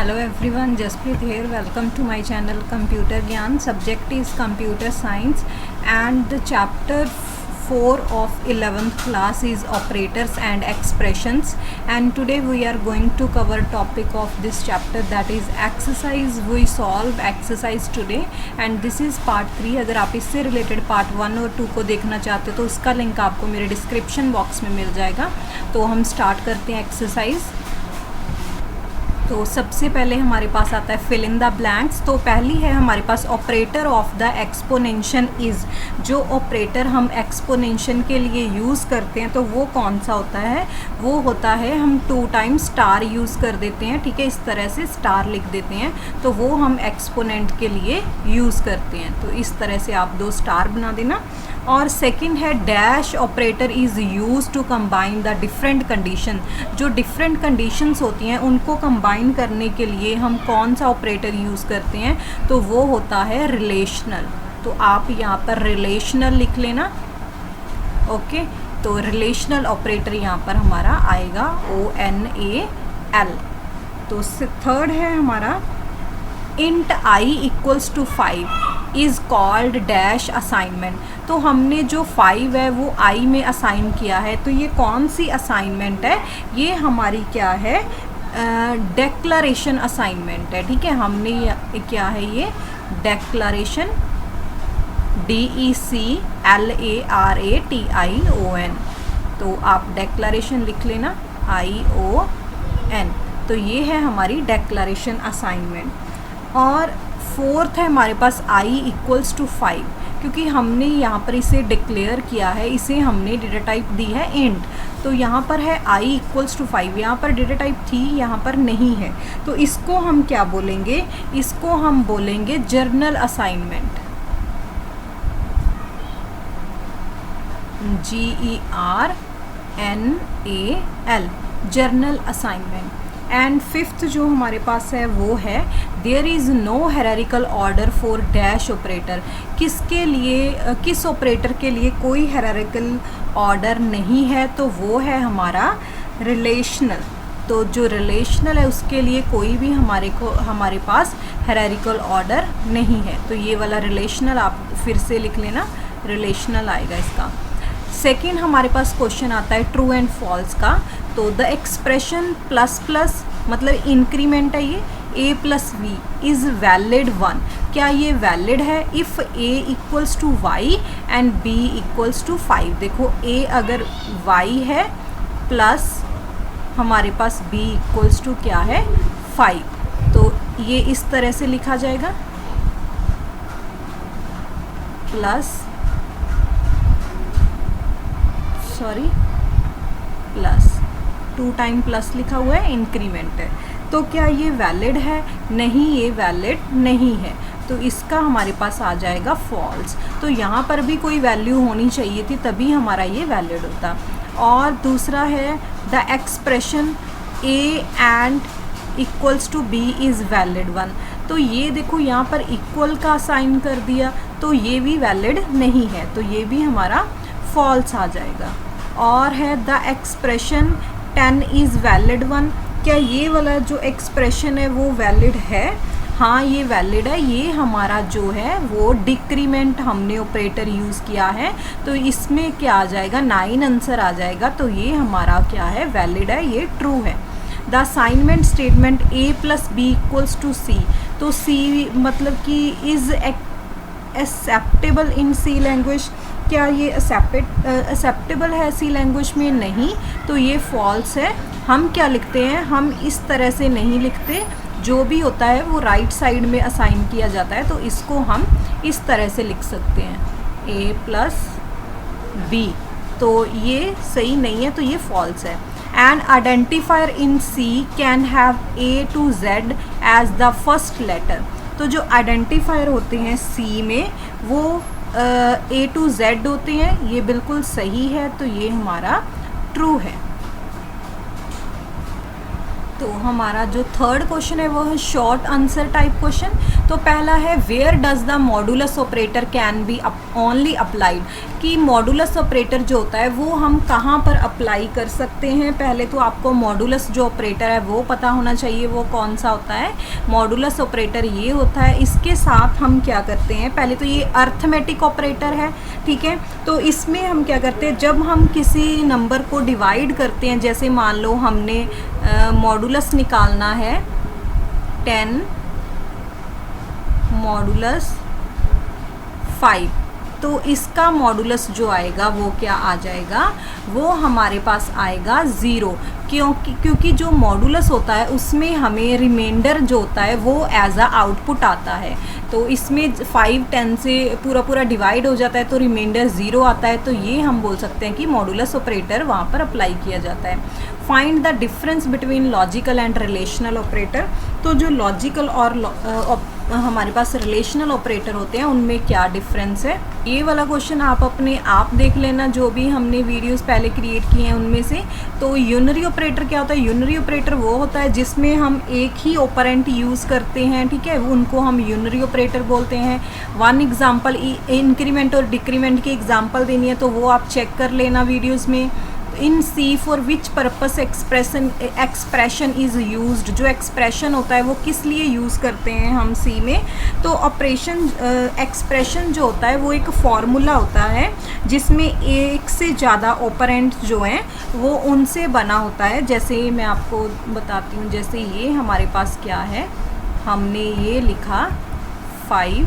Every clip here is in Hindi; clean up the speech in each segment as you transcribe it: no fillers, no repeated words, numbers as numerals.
Hello everyone, Jasprit here. Welcome to my channel Computer Gyan. Subject is Computer Science and the chapter 4 of 11th class is Operators and Expressions, and today we are going to cover topic of this chapter, that is exercise. We solve exercise today and this is part 3. अगर आप इससे रिलेटेड पार्ट 1 और 2 को देखना चाहते हो तो उसका लिंक आपको मेरे डिस्क्रिप्शन बॉक्स में मिल जाएगा. तो हम स्टार्ट करते हैं एक्सरसाइज. तो सबसे पहले हमारे पास आता है फिल इन द ब्लैंक्स. तो पहली है हमारे पास operator of the exponential is. जो ऑपरेटर हम एक्सपोनेंशियल के लिए यूज़ करते हैं तो वो कौन सा होता है? वो होता है, हम 2 टाइम्स स्टार यूज़ कर देते हैं. ठीक है, इस तरह से स्टार लिख देते हैं तो वो हम एक्सपोनेंट के लिए यूज़ करते हैं. तो इस तरह से आप 2 स्टार बना देना. और सेकंड है dash operator is used to combine the different condition. जो डिफरेंट कंडीशंस होती हैं उनको कंबाइन करने के लिए हम कौन सा ऑपरेटर यूज़ करते हैं? तो वो होता है रिलेशनल. तो आप यहाँ पर रिलेशनल लिख लेना. ओके, तो रिलेशनल ऑपरेटर यहाँ पर हमारा आएगा ONAL. तो थर्ड है हमारा int I equals to 5 is called dash assignment. तो हमने जो 5 है वो I में असाइन किया है. तो ये कौन सी असाइनमेंट है? ये हमारी क्या है? डेक्लरेशन असाइनमेंट है. ठीक है, हमने क्या है ये? Declaration, DECLARATION. तो आप डेक्लरेशन लिख लेना ION. तो ये है हमारी डेक्लरेशन असाइनमेंट. और फोर्थ है हमारे पास I इक्वल्स टू 5, क्योंकि हमने यहाँ पर इसे डिक्लेयर किया है, इसे हमने डेटा टाइप दी है इंट. तो यहाँ पर है I इक्वल्स टू 5. यहाँ पर डेटा टाइप थी, यहाँ पर नहीं है. तो इसको हम क्या बोलेंगे? इसको हम बोलेंगे general assignment. GERNAL, general assignment. And fifth जो हमारे पास है वो है there is no hierarchical order for dash operator. किसके लिए, किस ऑपरेटर के लिए कोई हेरारिकल ऑर्डर नहीं है? तो वो है हमारा रिलेशनल. तो जो रिलेशनल है उसके लिए कोई भी हमारे पास हेरारिकल ऑर्डर नहीं है. तो ये वाला रिलेशनल आप फिर से लिख लेना, रिलेशनल आएगा इसका. सेकेंड हमारे पास क्वेश्चन आता है ट्रू एंड फॉल्स का. तो द एक्सप्रेशन प्लस प्लस मतलब इंक्रीमेंट है ये A plus V is valid 1. क्या ये वैलिड है? If A equals to Y and B equals to 5. देखो A अगर Y है प्लस हमारे पास B इक्वल्स टू क्या है? 5. तो ये इस तरह से लिखा जाएगा प्लस प्लस 2 टाइम प्लस लिखा हुआ है, इंक्रीमेंट है. तो क्या ये वैलिड है? नहीं, ये वैलिड नहीं है. तो इसका हमारे पास आ जाएगा फॉल्स. तो यहाँ पर भी कोई वैल्यू होनी चाहिए थी तभी हमारा ये वैलिड होता. और दूसरा है the expression A and equals to B is valid 1. तो ये देखो यहाँ पर इक्वल का साइन कर दिया तो ये भी वैलिड नहीं है. तो ये भी हमारा फॉल्स आ जाएगा. और है द एक्सप्रेशन 10 इज़ वैलिड 1. क्या ये वाला जो एक्सप्रेशन है वो वैलिड है? हाँ, ये वैलिड है. ये हमारा जो है वो डिक्रीमेंट हमने ऑपरेटर यूज़ किया है. तो इसमें क्या आ जाएगा? 9 आंसर आ जाएगा. तो ये हमारा क्या है? वैलिड है, ये ट्रू है. The assignment statement A plus B equals to C. तो C मतलब कि is acceptable in C language. क्या ये एक्सेप्टेबल है C लैंग्वेज में? नहीं. तो ये फॉल्स है. हम क्या लिखते हैं? हम इस तरह से नहीं लिखते. जो भी होता है वो राइट साइड में असाइन किया जाता है. तो इसको हम इस तरह से लिख सकते हैं A प्लस B. तो ये सही नहीं है, तो ये फॉल्स है. And identifier in C can have A to Z as the first letter. तो जो आइडेंटिफायर होते हैं C में वो A to Z होते हैं. ये बिल्कुल सही है. तो ये हमारा ट्रू है. तो तो हमारा जो थर्ड क्वेश्चन है वो है शॉर्ट आंसर टाइप क्वेश्चन। तो पहला है where does the modulus operator can be only applied, कि मॉडुलस ऑपरेटर जो होता है वो हम कहाँ पर अप्लाई कर सकते हैं। पहले तो आपको मॉडुलस जो ऑपरेटर है वो पता होना चाहिए, वो कौन सा होता है। मॉडुलस ऑपरेटर ये होता है, इसके साथ हम क्या करते हैं, पहले तो ये अर्थमेटिक ऑपरेटर है, ठीक है। तो इसमें हम क्या करते हैं, जब हम किसी नंबर को डिवाइड करते हैं, जैसे मान लो हमने मॉडुलस निकालना है 10 मॉडुलस 5, तो इसका मॉडुलस जो आएगा वो क्या आ जाएगा, वो हमारे पास आएगा 0, क्योंकि जो मॉडुलस होता है उसमें हमें रिमाइंडर जो होता है वो एज अ आउटपुट आता है। तो इसमें 5 10 से पूरा डिवाइड हो जाता है तो रिमाइंडर 0 आता है, तो ये हम बोल सकते हैं कि मॉडुलस ऑपरेटर वहाँ पर अप्लाई किया जाता है। Find the difference between logical and relational operator. तो जो लॉजिकल और हमारे पास रिलेशनल ऑपरेटर होते हैं उनमें क्या डिफरेंस है, ये वाला क्वेश्चन आप अपने आप देख लेना, जो भी हमने वीडियोस पहले क्रिएट किए हैं उनमें से। तो यूनरी ऑपरेटर क्या होता है, यूनरी ऑपरेटर वो होता है जिसमें हम एक ही ऑपरेंट यूज़ करते हैं, ठीक है, उनको हम यूनरी ऑपरेटर बोलते हैं। वन एग्जांपल, इंक्रीमेंट और डिक्रीमेंट की एग्जांपल देनी है तो वो आप चेक कर लेना वीडियोज़ में। In C for which purpose expression is used, जो एक्सप्रेशन होता है वो किस लिए यूज़ करते हैं हम सी में। तो ऑपरेशन एक्सप्रेशन जो होता है वो एक फार्मूला होता है जिसमें एक से ज़्यादा ऑपरेंट जो हैं वो उनसे बना होता है। जैसे मैं आपको बताती हूँ, जैसे ये हमारे पास क्या है, हमने ये लिखा 5,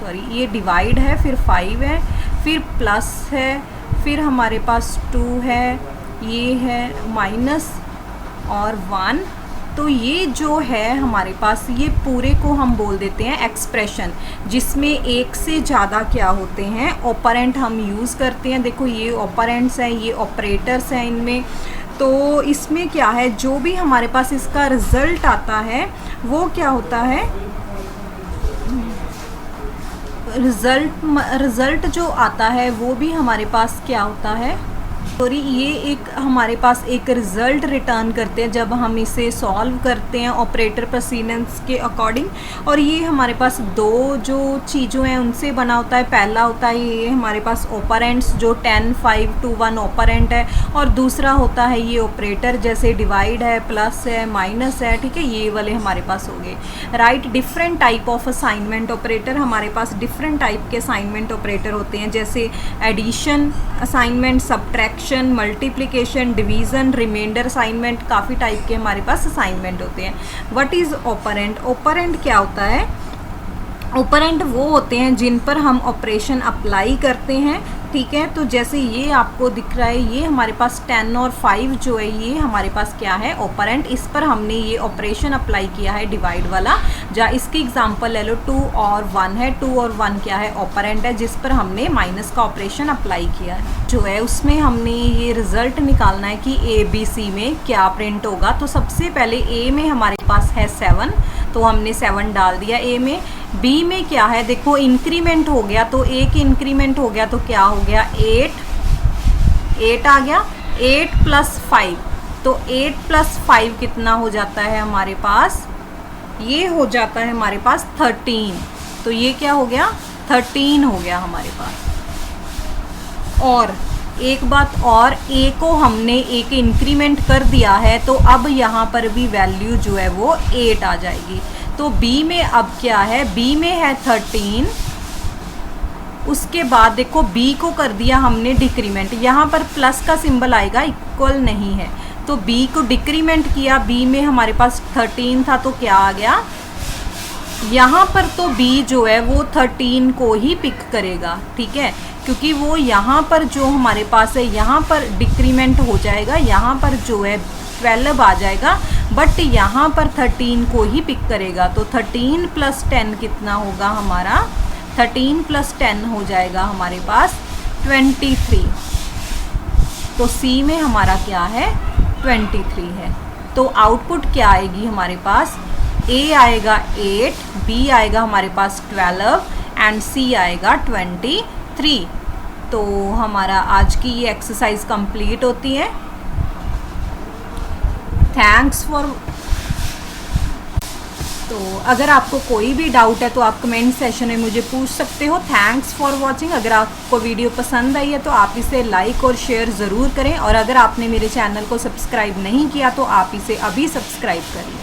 सॉरी ये डिवाइड है, फिर 5 है, फिर प्लस है, फिर हमारे पास 2 है, ये है माइनस और 1। तो ये जो है हमारे पास, ये पूरे को हम बोल देते हैं एक्सप्रेशन, जिसमें एक से ज़्यादा क्या होते हैं ऑपरेंट हम यूज़ करते हैं। देखो ये ऑपरेंट्स हैं, ये ऑपरेटर्स हैं इनमें। तो इसमें क्या है, जो भी हमारे पास इसका रिज़ल्ट आता है वो क्या होता है, रिज़ल्ट जो आता है वो भी हमारे पास क्या होता है, सॉरी ये एक हमारे पास एक रिज़ल्ट रिटर्न करते हैं जब हम इसे सॉल्व करते हैं ऑपरेटर प्रेसिडेंस के अकॉर्डिंग। और ये हमारे पास दो जो चीज़ों हैं उनसे बना होता है। पहला होता है ये हमारे पास ऑपरेंट्स जो 10 5 2 1 ऑपरेंट है, और दूसरा होता है ये ऑपरेटर जैसे डिवाइड है, प्लस है, माइनस है, ठीक है, ये वाले हमारे पास हो गए। Right different type of assignment operator, हमारे पास डिफरेंट टाइप के असाइनमेंट ऑपरेटर होते हैं, जैसे addition assignment, subtraction, multiplication, division, reminder assignment, काफ़ी टाइप के हमारे पास असाइनमेंट होते हैं। व्हाट इज़ ऑपरेंट, ऑपरेंट क्या होता है, ऑपरेंट वो होते हैं जिन पर हम ऑपरेशन अप्लाई करते हैं, ठीक है। तो जैसे ये आपको दिख रहा है, ये हमारे पास 10 और 5 जो है ये हमारे पास क्या है ऑपरेंट, इस पर हमने ये ऑपरेशन अप्लाई किया है डिवाइड वाला। जहाँ इसकी एग्जांपल ले लो 2 और 1 है, 2 और 1 क्या है ऑपरेंट है जिस पर हमने माइनस का ऑपरेशन अप्लाई किया है, जो है उसमें हमने ये रिजल्ट निकालना है कि ABC में क्या प्रिंट होगा। तो सबसे पहले A में हमारे पास है 7, तो हमने 7 डाल दिया A में। B में क्या है, देखो इंक्रीमेंट हो गया, तो एक इंक्रीमेंट हो गया तो क्या हो गया 8 आ गया, 8 + 5, तो 8 + 5 कितना हो जाता है हमारे पास, ये हो जाता है हमारे पास 13। तो ये क्या हो गया 13 हो गया हमारे पास। और एक बात और, A को हमने एक इंक्रीमेंट कर दिया है तो अब यहाँ पर भी वैल्यू जो है वो 8 आ जाएगी। तो B में अब क्या है, B में है 13, उसके बाद देखो B को कर दिया हमने डिक्रीमेंट, यहाँ पर प्लस का सिंबल आएगा, इक्वल नहीं है, तो B को डिक्रीमेंट किया, B में हमारे पास 13 था तो क्या आ गया, यहाँ पर तो B जो है वो 13 को ही पिक करेगा, ठीक है, क्योंकि वो यहाँ पर जो हमारे पास है यहाँ पर डिक्रीमेंट हो जाएगा, यहाँ पर जो है 12 आ जाएगा, बट यहाँ पर 13 को ही पिक करेगा। तो 13 + 10 कितना होगा हमारा, 13 + 10 हो जाएगा हमारे पास 23। तो C में हमारा क्या है 23 है। तो आउटपुट क्या आएगी हमारे पास, A आएगा 8, B आएगा हमारे पास 12 एंड C आएगा 23। तो हमारा आज की ये एक्सरसाइज कंप्लीट होती है। Thanks for. तो अगर आपको कोई भी डाउट है तो आप कमेंट सेशन में मुझे पूछ सकते हो। Thanks for watching. अगर आपको वीडियो पसंद आई है तो आप इसे लाइक और शेयर ज़रूर करें, और अगर आपने मेरे चैनल को सब्सक्राइब नहीं किया तो आप इसे अभी सब्सक्राइब कर लें।